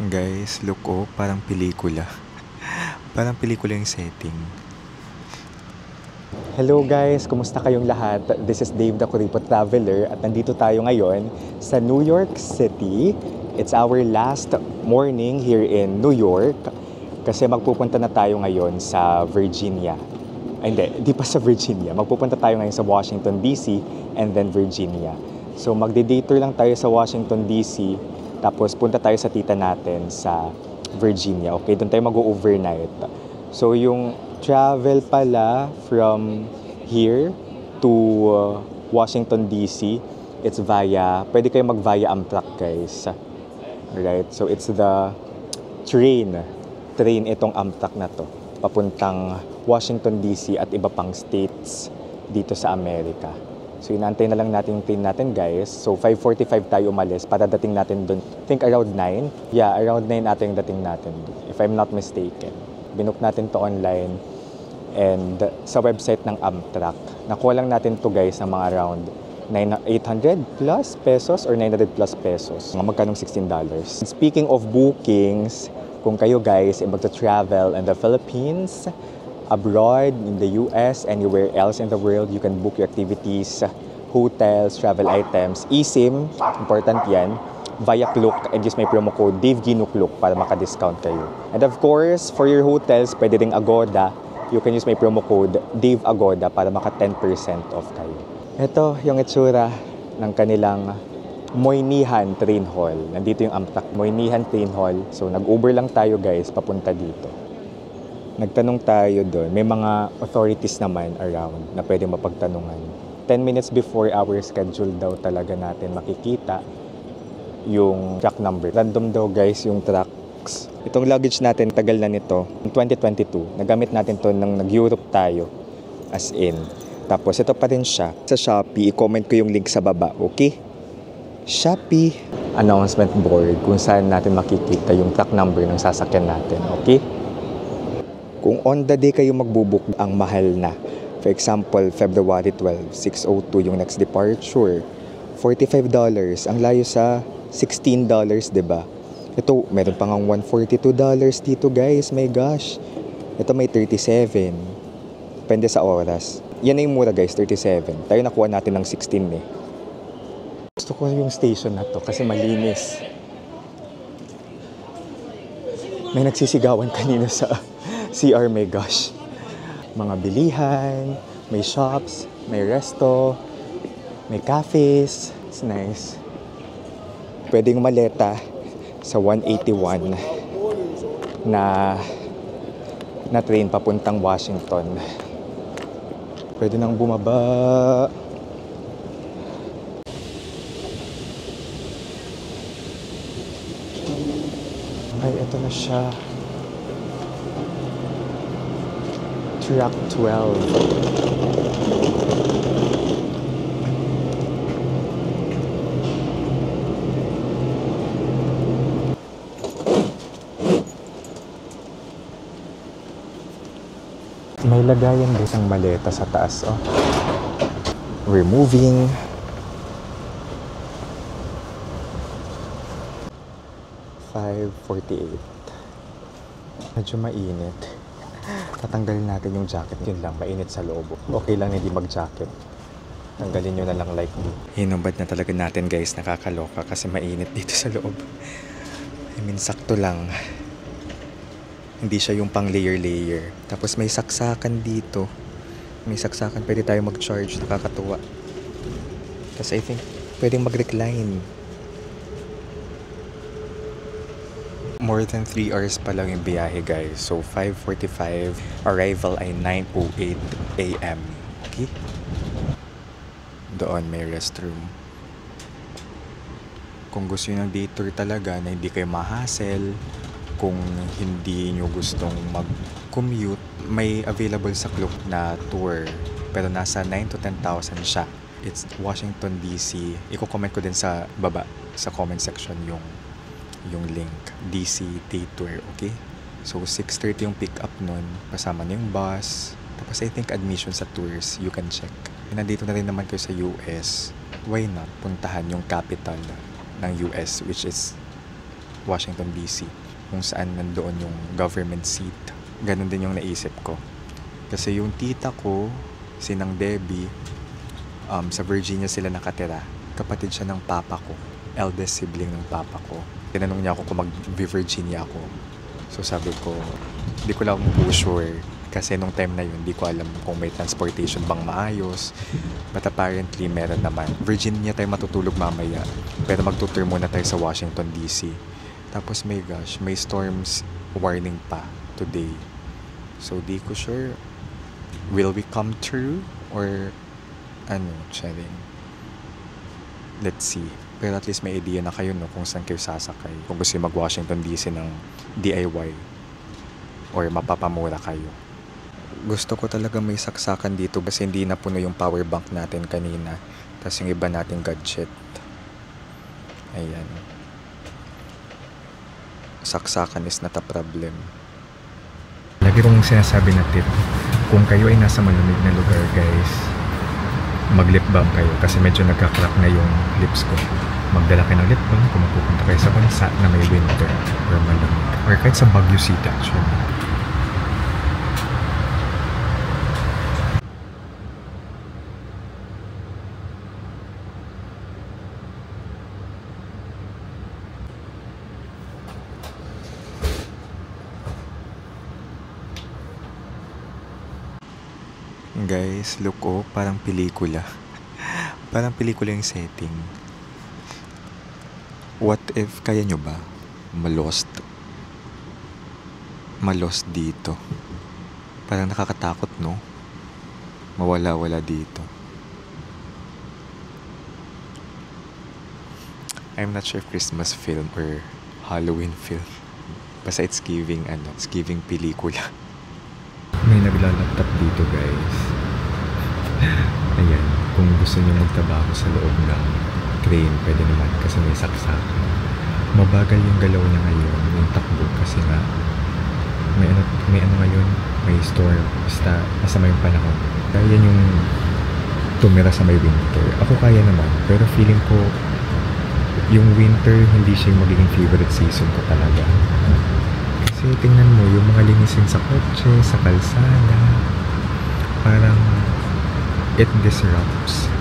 Guys, look oh, parang pelikula. Parang pelikula yung setting. Hello guys, kumusta kayong lahat? This is Dave the Kuripo Traveler at nandito tayo ngayon sa New York City. It's our last morning here in New York kasi magpupunta na tayo ngayon sa Virginia. Ay, hindi pa sa Virginia. Magpupunta tayo ngayon sa Washington DC and then Virginia. So magde-day tour lang tayo sa Washington DC, tapos punta tayo sa tita natin sa Virginia. Okay, doon tayo mag-overnight. So yung travel pala from here to Washington DC, it's pwede kayo mag-via Amtrak guys. Right, so it's the train itong Amtrak na to, papuntang Washington DC at iba pang states dito sa Amerika. So inaantay na lang natin yung train natin guys. So 5:45 tayo umalis para dating natin doon. I think around 9. Yeah, around 9 natin yung dating natin doon, if I'm not mistaken. Binook natin to online and sa website ng Amtrak. Nakuha lang natin to guys ng mga around 800 plus pesos or 900 plus pesos. Mga magkanong $16. Speaking of bookings, kung kayo guys ay magta-travel in the Philippines, abroad, in the US, anywhere else in the world, you can book your activities, hotels, travel items, eSIM, important yan, via Klook, and use my promo code DaveGinoKlook para maka-discount kayo. And of course, for your hotels, pwede ring Agoda, you can use my promo code DaveAgoda para maka 10% off kayo. Ito yung itsura ng kanilang Moynihan Train Hall. Nandito yung Amtrak Moynihan Train Hall. So nag-Uber lang tayo guys papunta dito. Nagtanong tayo doon. May mga authorities naman around na pwede mapagtanungan. 10 minutes before our schedule daw talaga natin makikita yung track number. Random daw guys yung tracks. Itong luggage natin, tagal na nito. In 2022, nagamit natin to nang nag-Europe tayo. As in. Tapos ito pa rin siya. Sa Shopee, i-comment ko yung link sa baba. Okay? Shopee announcement board kung saan natin makikita yung track number ng sasakyan natin. Okay? Kung on the day kayo magbubook, ang mahal na. For example, February 12, 6:02 yung next departure. $45. Ang layo sa $16, diba? Ito, meron pa ngang $142 dito guys. My gosh. Ito may 37. Depende sa oras. Yan na yung mura guys, 37. Tayo nakuha natin ng 16 eh. Gusto ko yung station na to kasi malinis. May nagsisigawan kanina sa CR, my gosh. Mga bilihan, may shops, may resto, may cafes. It's nice. Pwedeng maleta sa 181 na train papuntang Washington. Pwede nang bumaba. Ay, ito na siya. Track 12. May lagayan din ang maleta sa taas, oh. Removing. $5.48. Medyo mainit. Tatanggalin natin yung jacket. Yun lang, mainit sa loob. Okay lang hindi mag-jacket. Tanggalin nyo na lang like me. Hinubad na talaga natin guys, nakakaloka kasi mainit dito sa loob. I mean, sakto lang. Hindi siya yung pang layer-layer. Tapos may saksakan dito. May saksakan, pwede tayo mag-charge. Nakakatuwa. Kasi I think, pwedeng mag-recline. More than 3 hours pa lang yung biyahe guys. So 5:45, arrival ay 9:08 AM. Okay? Doon may restroom. Kung gusto nyo ng day tour talaga na hindi kayo ma-hassle, kung hindi nyo gustong mag-commute, may available sa Klook na tour. Pero nasa 9 to 10,000 siya. It's Washington DC. Iko-comment ko din sa baba, sa comment section yung link. DC Day Tour, okay? So 6:30 yung pick up nun. Kasama na yung bus. Tapos I think admission sa tours, you can check. Nandito na rin naman kayo sa US. Why not puntahan yung capital ng US, which is Washington DC, kung saan nandoon yung government seat. Ganon din yung naisip ko. Kasi yung tita ko, sinang Debbie, sa Virginia sila nakatira. Kapatid siya ng papa ko, eldest sibling ng papa ko. Tinanong niya ako kung mag-Virginia ako. So sabi ko, di ko lang po sure. Kasi nung time na yun, di ko alam kung may transportation bang maayos. But apparently, meron naman. Virginia tayo matutulog mamaya. Pero magtutour muna tayo sa Washington DC. Tapos my gosh, may storms warning pa today. So di ko sure, will we come through? Or charing. Let's see. Pero at least may idea na kayo, no, kung saan kayo sasakay. Kung gusto mag Washington DC ng DIY. Or mapapamura kayo. Gusto ko talaga may saksakan dito kasi hindi na puno yung power bank natin kanina. Tapos yung iba nating gadget. Ayan. Saksakan is not a problem. Lagi kong sinasabi na tip, kung kayo ay nasa malamig na lugar, guys, mag-lip balm kayo kasi medyo nagka-crack na yung lips ko. Magdala kayo ng lip balm kung mapupunta kayo sa bansa na may winter or malamig. Or kahit sa Baguio City actually. Guys, look, oh, parang pelikula. Parang pelikula yung setting. What if, kaya nyo ba malost dito? Parang nakakatakot, no? Mawala-wala dito. I'm not sure if Christmas film or Halloween film. Basta it's giving pelikula. May naglalaptop dito, guys. Ayan, kung gusto niyo magtrabaho sa loob ng train, pwede naman kasi may saksakan. Mabagal yung galaw niya ngayon, yung takbo kasi nga may ano ngayon, may storm, basta masama yung panahon. Kaya yan yung tumira sa may winter. Ako kaya naman, pero feeling ko yung winter hindi siya yung magiging favorite season ko talaga. Kasi tingnan mo, yung mga linisin sa kotse, sa kalsada, parang it disrupts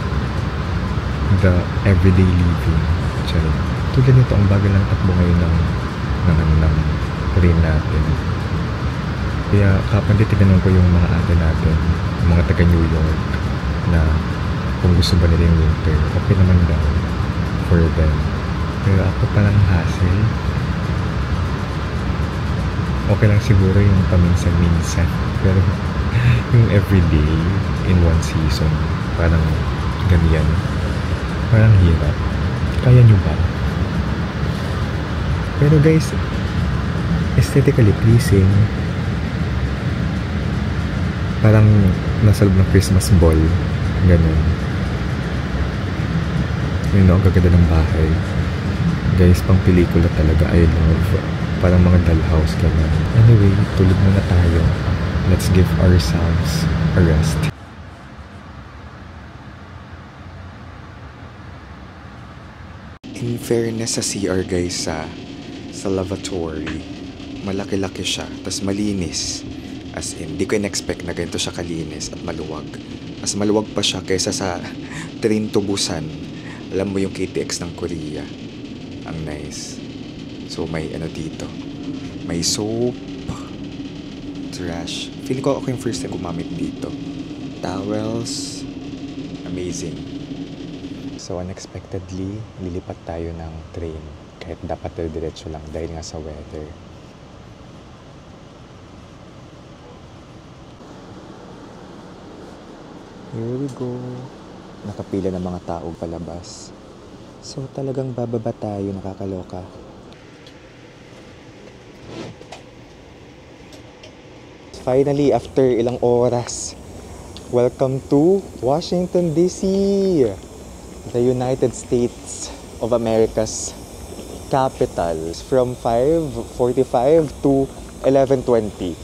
the everyday living. Tulad nito, ang bagal ng takbo ngayon ng train natin. Kaya kapag tinanong ko yung mga ate natin, yung mga taga New York, na kung gusto ba nila yung winter, okay naman daw for them. Pero ako parang hassle. Okay lang siguro yung paminsan-minsan. Pero yung everyday in one season, parang ganyan. Parang hirap. Kaya nyo ba? Pero guys, aesthetically pleasing. Parang nasa loob ng Christmas ball. Ganun. Yun, no? Ang gaganda ng bahay. Guys, pang pelikula talaga. I love. Parang mga dollhouse ganun. Anyway, tulog muna tayo. Let's give ourselves a rest. In fairness sa CR, guys, sa lavatory, malaki-laki siya, tas malinis. As in, di ko in-expect na ganito siya kalinis at maluwag. Mas maluwag pa siya kaysa sa train tubusan. Alam mo yung KTX ng Korea. Ang nice. So, may dito. May soap. Trash. Feeling ko ako yung first time gumamit dito. Towels. Amazing. So, unexpectedly, lilipat tayo ng train. Kahit dapat diretso lang dahil nga sa weather. Here we go. Nakapila ng mga tao palabas. So, talagang bababa tayo, nakakaloka. Finally, after ilang oras, welcome to Washington, D.C., the United States of America's capital. From 5:45 to 11:20.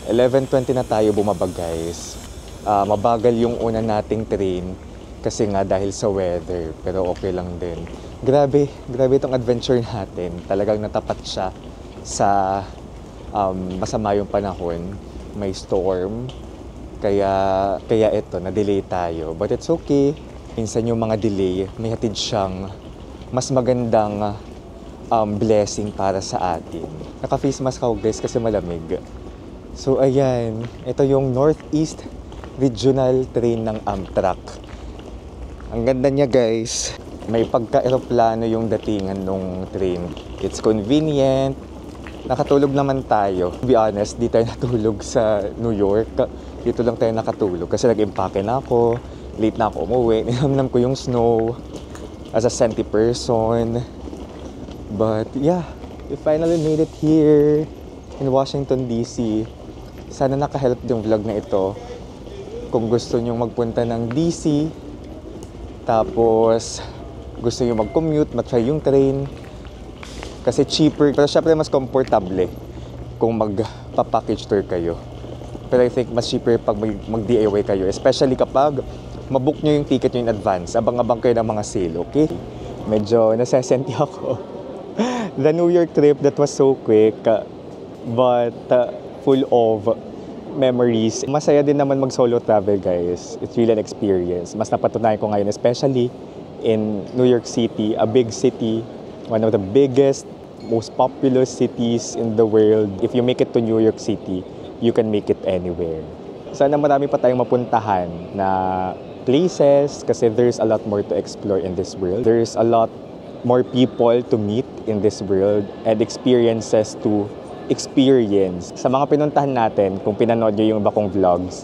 11:20 na tayo bumaba, guys. Mabagal yung una nating train kasi nga dahil sa weather, pero okay lang din. Grabe itong adventure natin. Talagang natapat siya sa masama yung panahon. May storm. Kaya ito, na-delay tayo. But it's okay. Minsan yung mga delay, may hatid siyang mas magandang blessing para sa atin. Naka-face mask ako guys kasi malamig. So ayan, ito yung Northeast Regional Train ng Amtrak. Ang ganda niya guys. May pagka-eroplano yung datingan ng train. It's convenient. Nakatulog naman tayo. To be honest, di tayo natulog sa New York. Dito lang tayo nakatulog kasi nag-impake na ako. Late na ako umuwi. Ninamnam ko yung snow as a senti person. But yeah, we finally made it here in Washington, D.C. Sana nakahelp yung vlog na ito. Kung gusto nyo magpunta ng D.C., tapos gusto nyo mag-commute, mag-try yung train. Kasi cheaper, pero syempre mas komportable kung magpa-package tour kayo. Pero I think mas cheaper pag mag-DIY kayo. Especially kapag mabook nyo yung ticket nyo in advance. Abang-abang kayo ng mga sale, okay? Medyo nasesenti ako. The New York trip, that was so quick. But full of memories. Masaya din naman mag-solo travel, guys. It's really an experience. Mas napatunayan ko ngayon, especially in New York City, a big city, one of the biggest, most populous cities in the world. If you make it to New York City, you can make it anywhere. Sana marami pa tayong mapuntahan na places kasi there's a lot more to explore in this world. There's a lot more people to meet in this world and experiences to experience. Sa mga pinuntahan natin, kung pinanood nyo yung iba kong vlogs,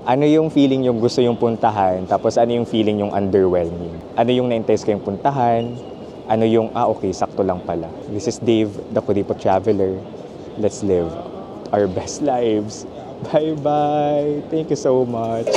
ano yung feeling yung gusto yung puntahan, tapos ano yung feeling yung underwhelming. Ano yung na-entice kayong puntahan, ano yung, okay, sakto lang pala. This is Dave, the Kuripot Traveler. Let's live our best lives. Bye-bye! Thank you so much!